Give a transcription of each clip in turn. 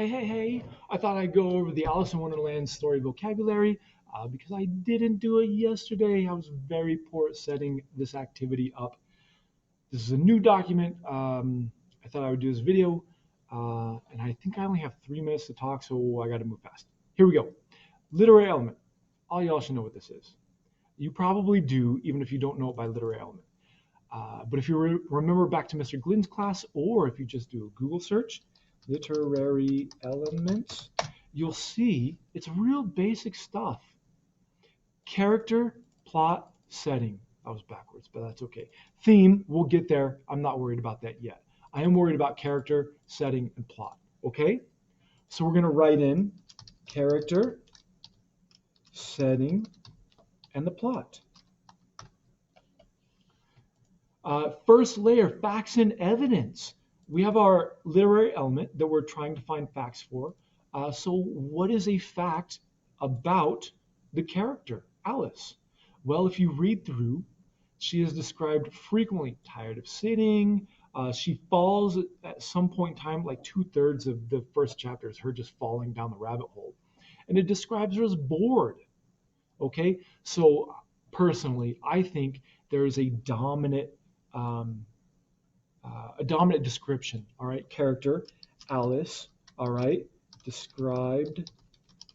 Hey, I thought I'd go over the Alice in Wonderland story vocabulary because I didn't do it yesterday. I was very poor at setting this activity up. This is a new document. I thought I would do this video, and I think I only have 3 minutes to talk, so I got to move fast. Here we go. Literary element. All y'all should know what this is. You probably do, even if you don't know it by literary element. But if you remember back to Mr. Glynn's class, or if you just do a Google search, literary elements, you'll see it's real basic stuff. Character, plot, setting. That was backwards, but that's okay. Theme, we'll get there. I'm not worried about that yet. I am worried about character, setting, and plot. Okay? So we're going to write in character, setting, and the plot. First layer, facts and evidence. We have our literary element that we're trying to find facts for. So what is a fact about the character, Alice? Well, if you read through, she is described frequently tired of sitting. She falls at some point in time, like 2/3 of the first chapter is her just falling down the rabbit hole. And it describes her as bored. Okay, so personally, I think there is um, a dominant description. All right, character, Alice. All right, described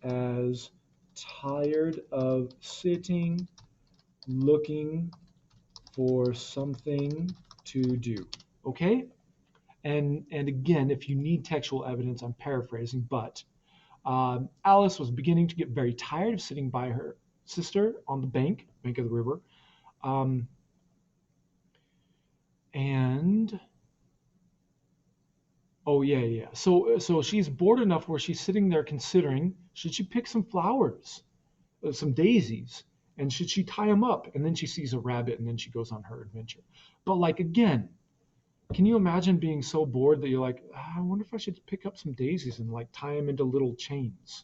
as tired of sitting, looking for something to do. Okay, and again, if you need textual evidence, I'm paraphrasing, but Alice was beginning to get very tired of sitting by her sister on the bank of the river. Um, and oh yeah. So she's bored enough where she's sitting there considering, should she pick some flowers, some daisies, and should she tie them up? And then she sees a rabbit, and then she goes on her adventure. But like again, can you imagine being so bored that you're like, I wonder if I should pick up some daisies and like tie them into little chains?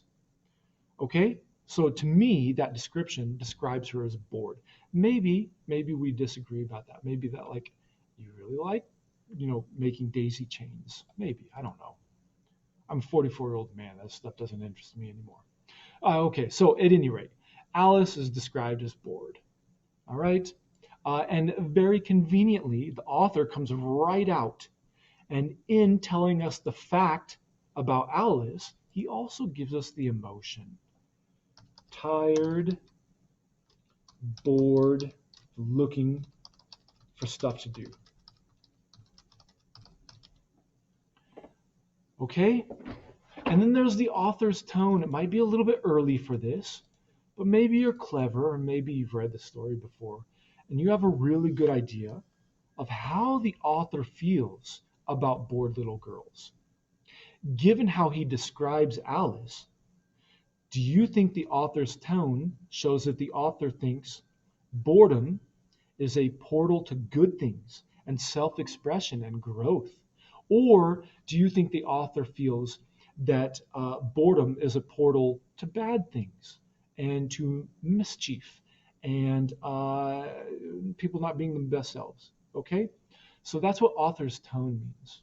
Okay? So to me, that description describes her as bored. Maybe we disagree about that. Maybe that like you really like, making daisy chains. Maybe, I don't know. I'm a 44-year-old man. That stuff doesn't interest me anymore. Okay, so at any rate, Alice is described as bored. All right? And very conveniently, the author comes right out, and in telling us the fact about Alice, he also gives us the emotion. Tired, bored, looking for stuff to do. Okay? And then there's the author's tone. It might be a little bit early for this, but maybe you're clever, or maybe you've read the story before, and you have a really good idea of how the author feels about bored little girls. Given how he describes Alice, do you think the author's tone shows that the author thinks boredom is a portal to good things and self-expression and growth? Or do you think the author feels that boredom is a portal to bad things and to mischief and people not being their best selves? Okay? So that's what author's tone means.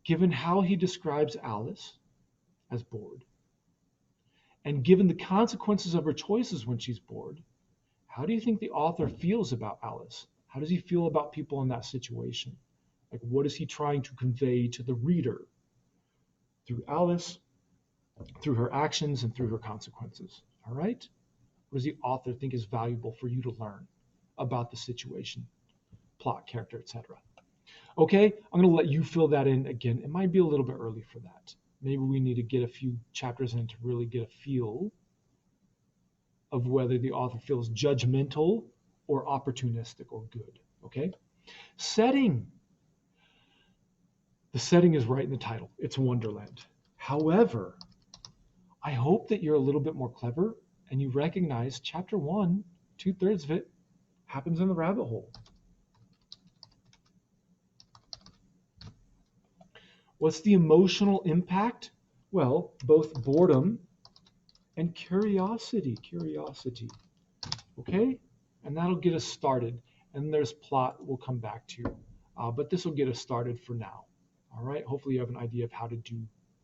Given how he describes Alice as bored, and given the consequences of her choices when she's bored, how do you think the author feels about Alice? How does he feel about people in that situation? Like, what is he trying to convey to the reader through Alice, through her actions, and through her consequences? All right? What does the author think is valuable for you to learn about the situation, plot, character, etc.? Okay, I'm going to let you fill that in again. It might be a little bit early for that. Maybe we need to get a few chapters in to really get a feel of whether the author feels judgmental or opportunistic or good. Okay? Setting. The setting is right in the title. It's Wonderland. However, I hope that you're a little bit more clever and you recognize chapter 1, 2/3 of it happens in the rabbit hole. What's the emotional impact? Well, both boredom and curiosity. Okay? And that'll get us started. And there's plot we'll come back to. But this will get us started for now. All right? Hopefully you have an idea of how to do